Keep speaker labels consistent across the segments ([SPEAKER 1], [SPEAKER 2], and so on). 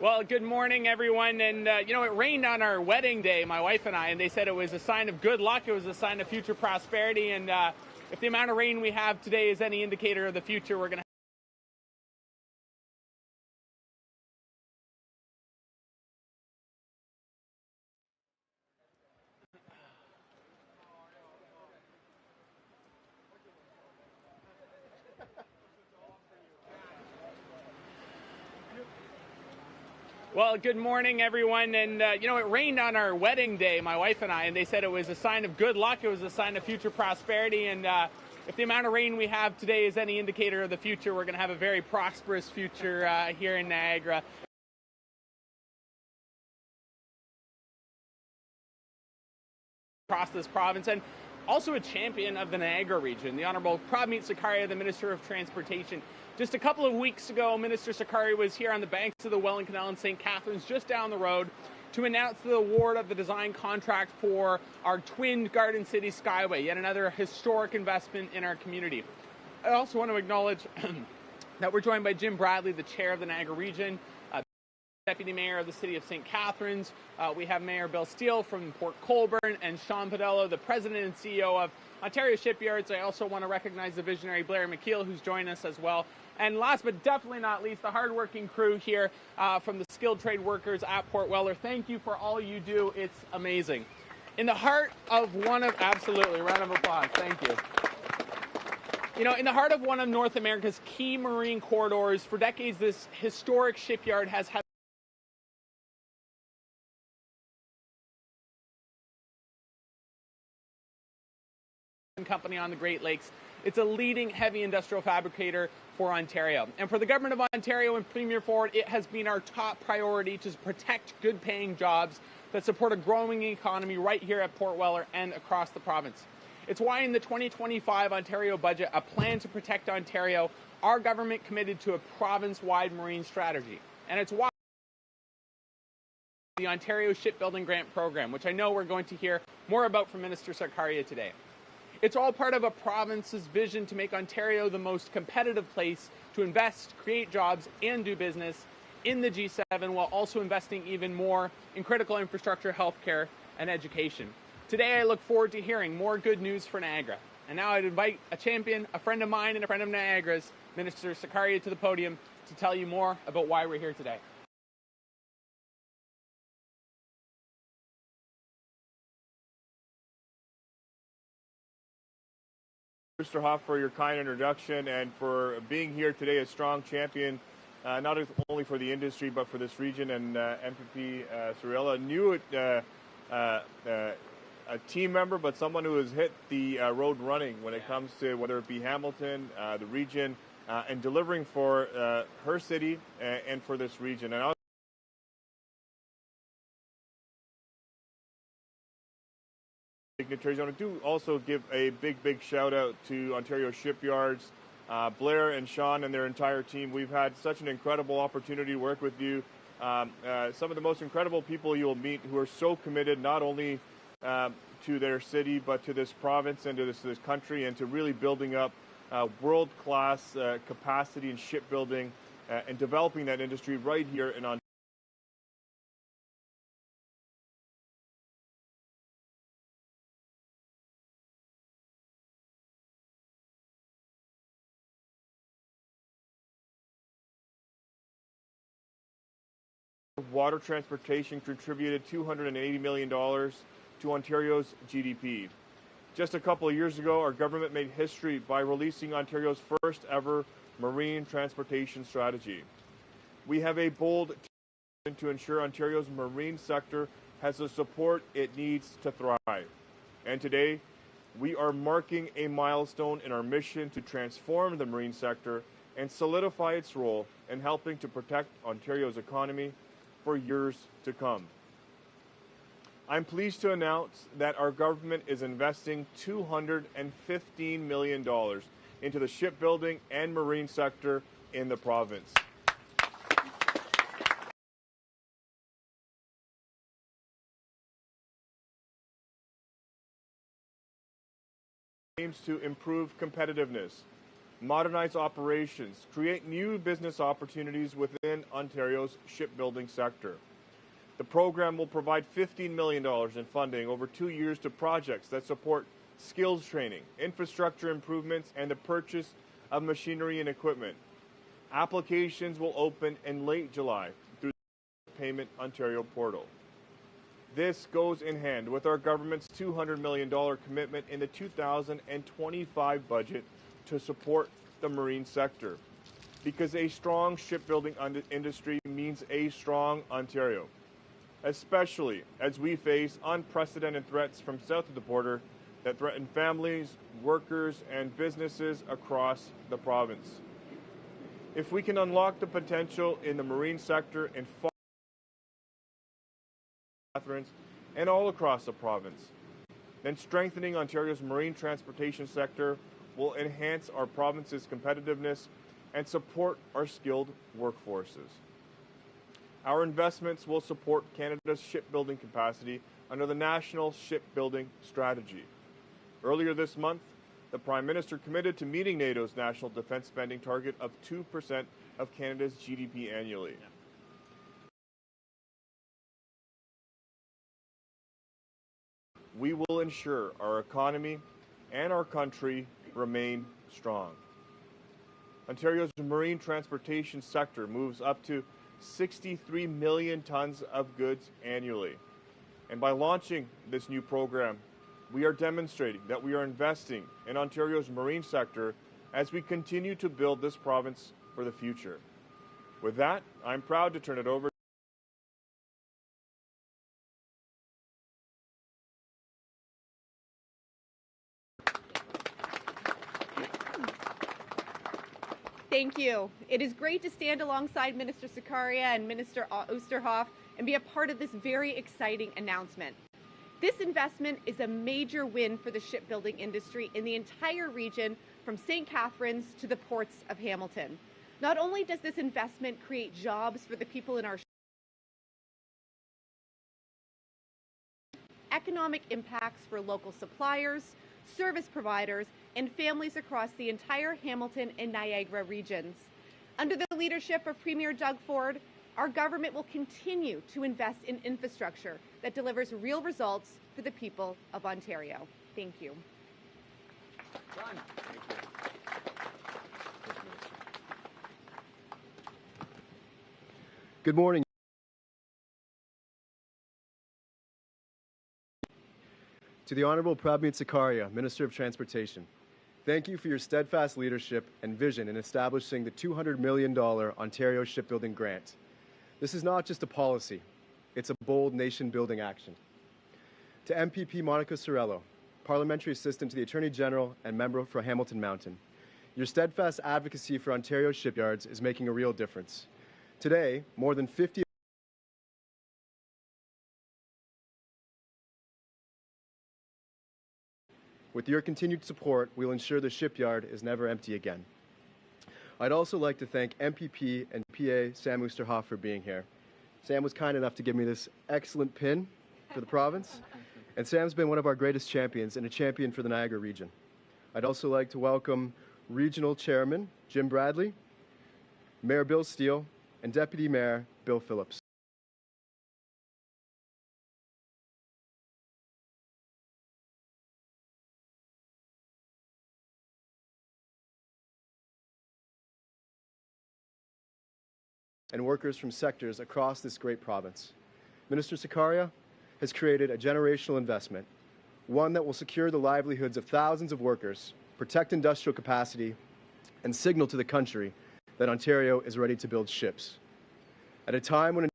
[SPEAKER 1] Well, good morning, everyone. And, it rained on our wedding day, my wife and I, and they said it was a sign of good luck. It was a sign of future prosperity. And if the amount of rain we have today is any indicator of the future, we're going to Well, good morning, everyone. And, it rained on our wedding day, my wife and I, and they said it was a sign of good luck. It was a sign of future prosperity. And if the amount of rain we have today is any indicator of the future, we're going to have a very prosperous future here in Niagara. Across this province, and also a champion of the Niagara region, the Honourable Prabmeet Sarkaria, the Minister of Transportation. Just a couple of weeks ago, Minister Sarkaria was here on the banks of the Welland Canal in St. Catharines, just down the road, to announce the award of the design contract for our twinned Garden City Skyway, yet another historic investment in our community. I also want to acknowledge that we're joined by Jim Bradley, the Chair of the Niagara region, Deputy Mayor of the City of St. Catharines. We have Mayor Bill Steele from Port Colborne, and Sean Podello, the President and CEO of Ontario Shipyards. I also want to recognize the visionary Blair McKeel, who's joined us as well. And last but definitely not least, the hardworking crew here from the skilled trade workers at Port Weller. Thank you for all you do. It's amazing. In the heart of absolutely, round of applause. Thank you. In the heart of one of North America's key marine corridors, for decades, this historic shipyard has had company on the Great Lakes. It's a leading heavy industrial fabricator for Ontario. And for the Government of Ontario and Premier Ford, it has been our top priority to protect good-paying jobs that support a growing economy right here at Port Weller and across the province. It's why in the 2025 Ontario budget, a plan to protect Ontario, our government committed to a province-wide marine strategy. And it's why the Ontario Shipbuilding Grant Program, which I know we're going to hear more about from Minister Sarkaria today. It's all part of a province's vision to make Ontario the most competitive place to invest, create jobs, and do business in the G7, while also investing even more in critical infrastructure, healthcare, and education. Today, I look forward to hearing more good news for Niagara. And now I'd invite a champion, a friend of mine, and a friend of Niagara's, Minister Sarkaria, to the podium to tell you more about why we're here today.
[SPEAKER 2] Mr. Hoff, for your kind introduction and for being here today, a strong champion, not only for the industry but for this region, and MPP Sarkaria, new a team member, but someone who has hit the road running when it comes to whether it be Hamilton, the region, and delivering for her city and for this region. And dignitaries. I want to also give a big shout out to Ontario Shipyards, Blair and Sean and their entire team. We've had such an incredible opportunity to work with you. Some of the most incredible people you'll meet who are so committed not only to their city but to this province and to this country, and to really building up world-class capacity in shipbuilding and developing that industry right here in Ontario. Water transportation contributed $280 million to Ontario's GDP. Just a couple of years ago, our government made history by releasing Ontario's first ever marine transportation strategy. We have a bold vision to ensure Ontario's marine sector has the support it needs to thrive. And today, we are marking a milestone in our mission to transform the marine sector and solidify its role in helping to protect Ontario's economy for years to come. I'm pleased to announce that our government is investing $215 million into the shipbuilding and marine sector in the province. Aims to improve competitiveness, modernize operations, create new business opportunities within Ontario's shipbuilding sector. The program will provide $15 million in funding over 2 years to projects that support skills training, infrastructure improvements, and the purchase of machinery and equipment. Applications will open in late July through the Payment Ontario portal. This goes in hand with our government's $200 million commitment in the 2025 budget to support the marine sector, because a strong shipbuilding industry means a strong Ontario, especially as we face unprecedented threats from south of the border that threaten families, workers, and businesses across the province. If we can unlock the potential in the marine sector in Catharines and all across the province, then strengthening Ontario's marine transportation sector will enhance our province's competitiveness and support our skilled workforces. Our investments will support Canada's shipbuilding capacity under the National Shipbuilding Strategy. Earlier this month, the Prime Minister committed to meeting NATO's national defence spending target of 2% of Canada's GDP annually. We will ensure our economy and our country remain strong. Ontario's marine transportation sector moves up to 63 million tons of goods annually. And by launching this new program, we are demonstrating that we are investing in Ontario's marine sector as we continue to build this province for the future. With that, I'm proud to turn it over.
[SPEAKER 3] Thank you. It is great to stand alongside Minister Sarkaria and Minister Oosterhoff and be a part of this very exciting announcement. This investment is a major win for the shipbuilding industry in the entire region, from St. Catharines to the ports of Hamilton. Not only does this investment create jobs for the people in our economic impacts for local suppliers, service providers, and families across the entire Hamilton and Niagara regions. Under the leadership of Premier Doug Ford, our government will continue to invest in infrastructure that delivers real results for the people of Ontario. Thank you.
[SPEAKER 1] Done.
[SPEAKER 2] Thank you.
[SPEAKER 4] Good morning. To the Honourable Prabmeet Sarkaria, Minister of Transportation, thank you for your steadfast leadership and vision in establishing the $200 million Ontario Shipbuilding Grant. This is not just a policy, it's a bold nation-building action. To MPP Monica Sorello, Parliamentary Assistant to the Attorney General and member for Hamilton Mountain, your steadfast advocacy for Ontario shipyards is making a real difference. Today, more than 50 With your continued support, we'll ensure the shipyard is never empty again. I'd also like to thank MPP and PA Sam Oosterhoff for being here. Sam was kind enough to give me this excellent pin for the province, and Sam's been one of our greatest champions and a champion for the Niagara region. I'd also like to welcome Regional Chairman Jim Bradley, Mayor Bill Steele, and Deputy Mayor Bill Phillips. And workers from sectors across this great province. Minister Sarkaria has created a generational investment, one that will secure the livelihoods of thousands of workers, protect industrial capacity, and signal to the country that Ontario is ready to build ships. At a time when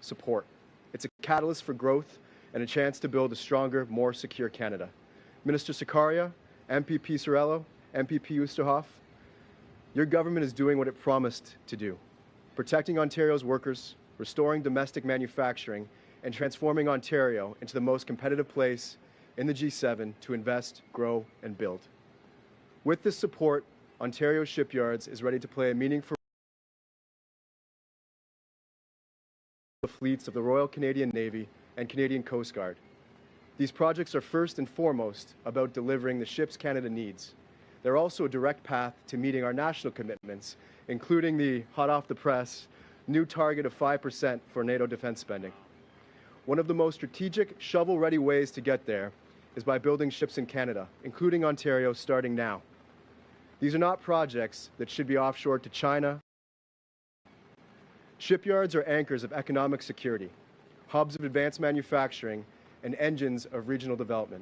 [SPEAKER 4] support, it's a catalyst for growth and a chance to build a stronger, more secure Canada. Minister Sarkaria, MPP Sorello, MPP Oosterhoff, your government is doing what it promised to do, protecting Ontario's workers, restoring domestic manufacturing, and transforming Ontario into the most competitive place in the G7 to invest, grow, and build. With this support, Ontario Shipyards is ready to play a meaningful role in the fleets of the Royal Canadian Navy and Canadian Coast Guard. These projects are first and foremost about delivering the ships Canada needs. They're also a direct path to meeting our national commitments, including the hot-off-the-press new target of 5% for NATO defense spending. One of the most strategic, shovel-ready ways to get there is by building ships in Canada, including Ontario, starting now. These are not projects that should be offshored to China. Shipyards are anchors of economic security, hubs of advanced manufacturing, and engines of regional development.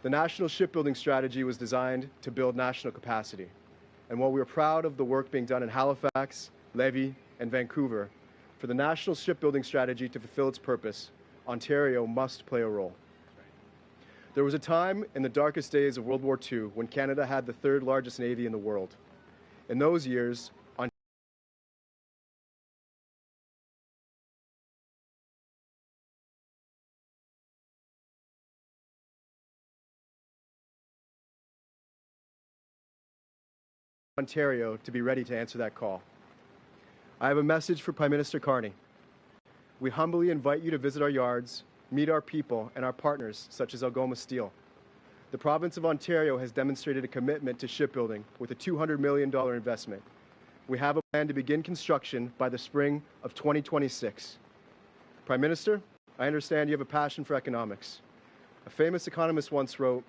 [SPEAKER 4] The National Shipbuilding Strategy was designed to build national capacity. And while we are proud of the work being done in Halifax, Lévis, and Vancouver, for the National Shipbuilding Strategy to fulfill its purpose, Ontario must play a role. There was a time in the darkest days of World War II when Canada had the third largest navy in the world. In those years, Ontario to be ready to answer that call. I have a message for Prime Minister Carney. We humbly invite you to visit our yards, meet our people and our partners, such as Algoma Steel. The province of Ontario has demonstrated a commitment to shipbuilding with a $200 million investment. We have a plan to begin construction by the spring of 2026. Prime Minister, I understand you have a passion for economics. A famous economist once wrote,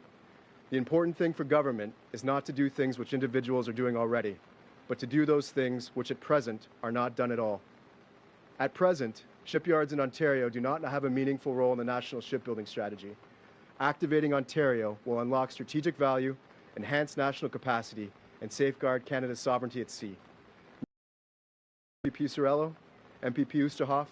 [SPEAKER 4] "The important thing for government is not to do things which individuals are doing already, but to do those things which at present are not done at all." At present, shipyards in Ontario do not have a meaningful role in the National Shipbuilding Strategy. Activating Ontario will unlock strategic value, enhance national capacity, and safeguard Canada's sovereignty at sea. MPP Sorello, MPP Oosterhoff,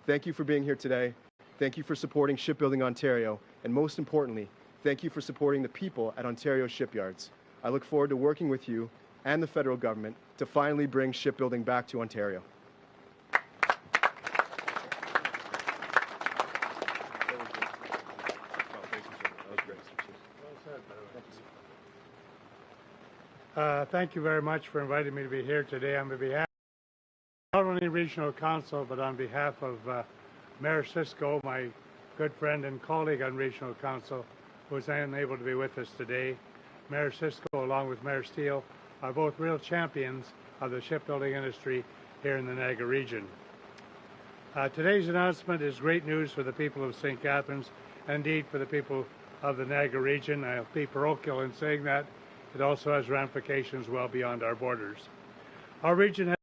[SPEAKER 4] thank you for being here today. Thank you for supporting Shipbuilding Ontario, and most importantly, thank you for supporting the people at Ontario shipyards. I look forward to working with you and the federal government to finally bring shipbuilding back to Ontario.
[SPEAKER 5] Thank you very much for inviting me to be here today on behalf not only Regional Council, but on behalf of Mayor Cisco, my good friend and colleague on Regional Council, who is unable to be with us today. Mayor Cisco, along with Mayor Steele, are both real champions of the shipbuilding industry here in the Niagara region. Today's announcement is great news for the people of St. Catharines, and indeed for the people of the Niagara region. I'll be parochial in saying that. It also has ramifications well beyond our borders. Our region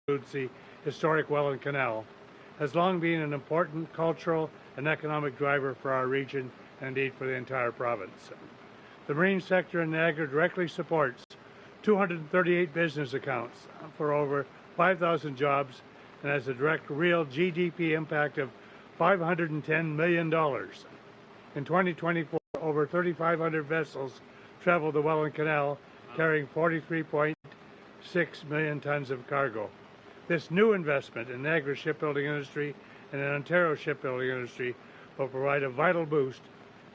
[SPEAKER 5] includes the historic Welland Canal, has long been an important cultural and economic driver for our region and indeed for the entire province. The marine sector in Niagara directly supports 238 business accounts for over 5,000 jobs and has a direct real GDP impact of $510 million. In 2024, over 3,500 vessels traveled the Welland Canal, carrying 43.6 million tons of cargo. This new investment in Niagara's shipbuilding industry and in Ontario's shipbuilding industry will provide a vital boost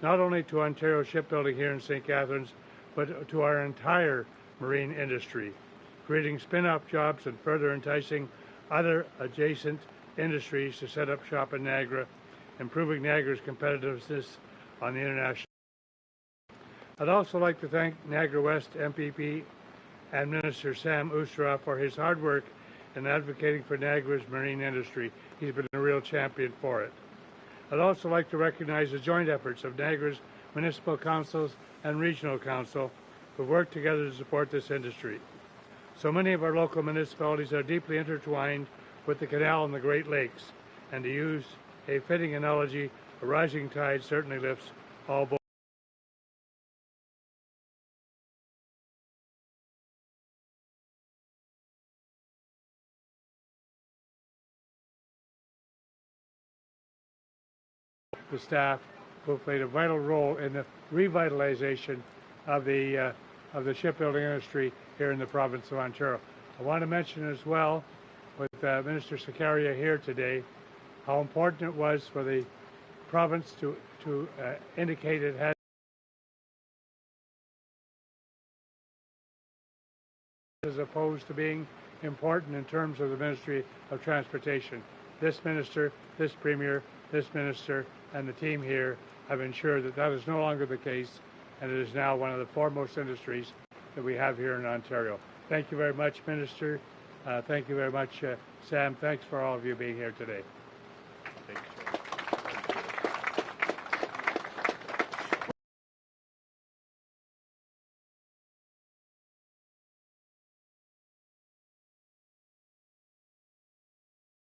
[SPEAKER 5] not only to Ontario shipbuilding here in St. Catharines, but to our entire marine industry, creating spin-off jobs and further enticing other adjacent industries to set up shop in Niagara, improving Niagara's competitiveness on the international. I'd also like to thank Niagara West MPP and Minister Sam Oosterhoff for his hard work in advocating for Niagara's marine industry. He's been a real champion for it. I'd also like to recognize the joint efforts of Niagara's municipal councils and regional council who work together to support this industry. So many of our local municipalities are deeply intertwined with the canal and the Great Lakes, and to use a fitting analogy, a rising tide certainly lifts all boats. The staff who played a vital role in the revitalization of the shipbuilding industry here in the province of Ontario. I want to mention as well, with Minister Sarkaria here today, how important it was for the province to indicate it had as opposed to being important in terms of the Ministry of Transportation. This Minister, this Premier, this Minister, and the team here have ensured that that is no longer the case, and it is now one of the foremost industries that we have here in Ontario. Thank you very much, Minister. Thank you very much, Sam. Thanks for all of you being here today.
[SPEAKER 2] Thank you, Chair.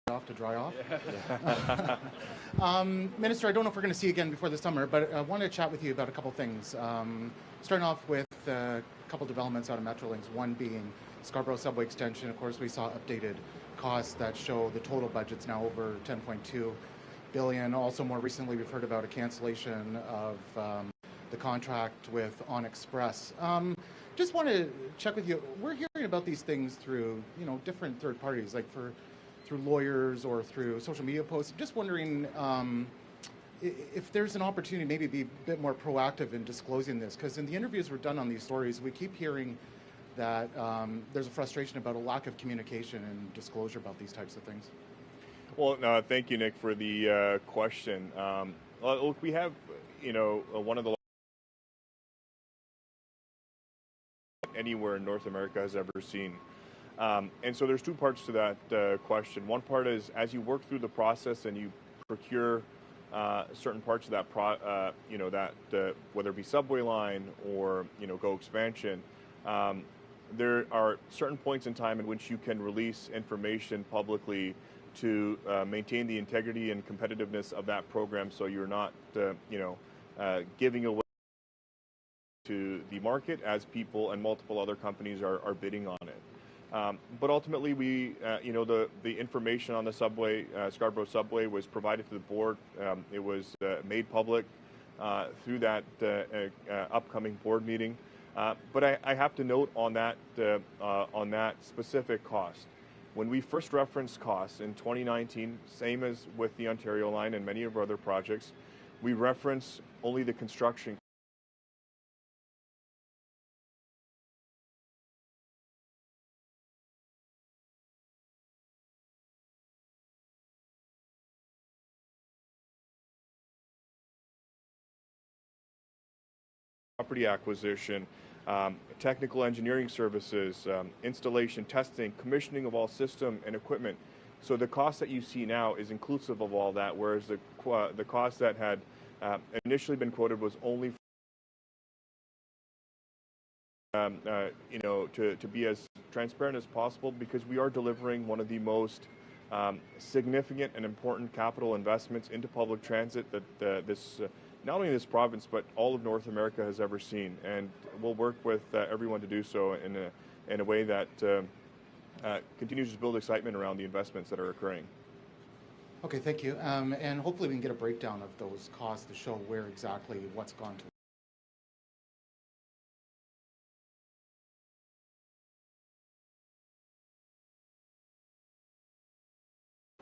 [SPEAKER 6] Off to dry off. Minister, I don't know if we're going to see you again before the summer, but I want to chat with you about a couple things. Starting off with a couple developments out of Metrolinx, one being Scarborough Subway Extension. Of course, we saw updated costs that show the total budget's now over $10.2 billion. Also, more recently, we've heard about a cancellation of the contract with On Express. Just want to check with you. We're hearing about these things through, different third parties, like through lawyers or through social media posts. Just wondering if there's an opportunity maybe be a bit more proactive in disclosing this, because in the interviews we've done on these stories, we keep hearing that there's a frustration about a lack of communication and disclosure about these types of things.
[SPEAKER 2] Well, no, thank you, Nick, for the question. Look, we have, one of the anywhere in North America has ever seen. And so there's two parts to that question. One part is as you work through the process and you procure certain parts of that, whether it be subway line or GO expansion, there are certain points in time in which you can release information publicly to maintain the integrity and competitiveness of that program, so you're not giving away to the market as people and multiple other companies are bidding on it. But ultimately, we, the information on the subway, Scarborough Subway, was provided to the board. It was made public through that upcoming board meeting. But I have to note on that specific cost. When we first referenced costs in 2019, same as with the Ontario line and many of our other projects, we reference only the construction. Property acquisition, technical engineering services, installation, testing, commissioning of all system and equipment. So the cost that you see now is inclusive of all that, whereas the cost that had initially been quoted was only to be as transparent as possible, because we are delivering one of the most significant and important capital investments into public transit that not only this province, but all of North America has ever seen. And we'll work with everyone to do so in a way that continues to build excitement around the investments that are occurring.
[SPEAKER 6] Okay, thank you. And hopefully we can get a breakdown of those costs to show where exactly what's gone to.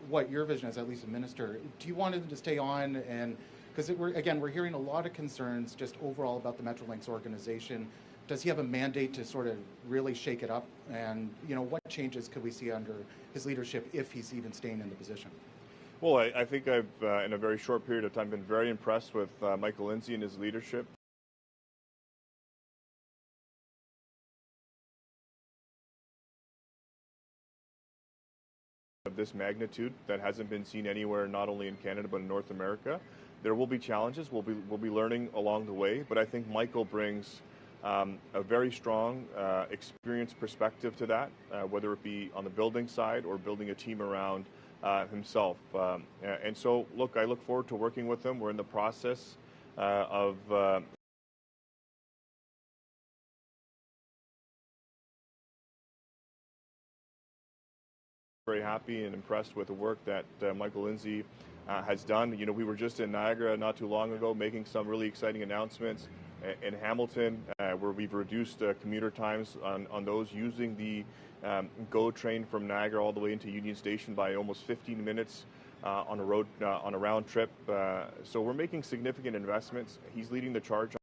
[SPEAKER 6] What your vision is, at least a minister, do you want him to stay on? And because we're hearing a lot of concerns just overall about the Metrolinx organization. Does he have a mandate to sort of really shake it up? And what changes could we see under his leadership if he's even staying in the position?
[SPEAKER 2] Well, I think I've, in a very short period of time, been very impressed with Michael Lindsay and his leadership. Of this magnitude that hasn't been seen anywhere, not only in Canada but in North America. There will be challenges. We'll be learning along the way, but I think Michael brings a very strong, experienced perspective to that, whether it be on the building side or building a team around himself. And so, look, I look forward to working with him. We're in the process of very happy and impressed with the work that Michael Lindsay has done. We were just in Niagara not too long ago making some really exciting announcements in Hamilton, where we've reduced commuter times on those using the GO train from Niagara all the way into Union Station by almost 15 minutes on a round trip. So we're making significant investments. He's leading the charge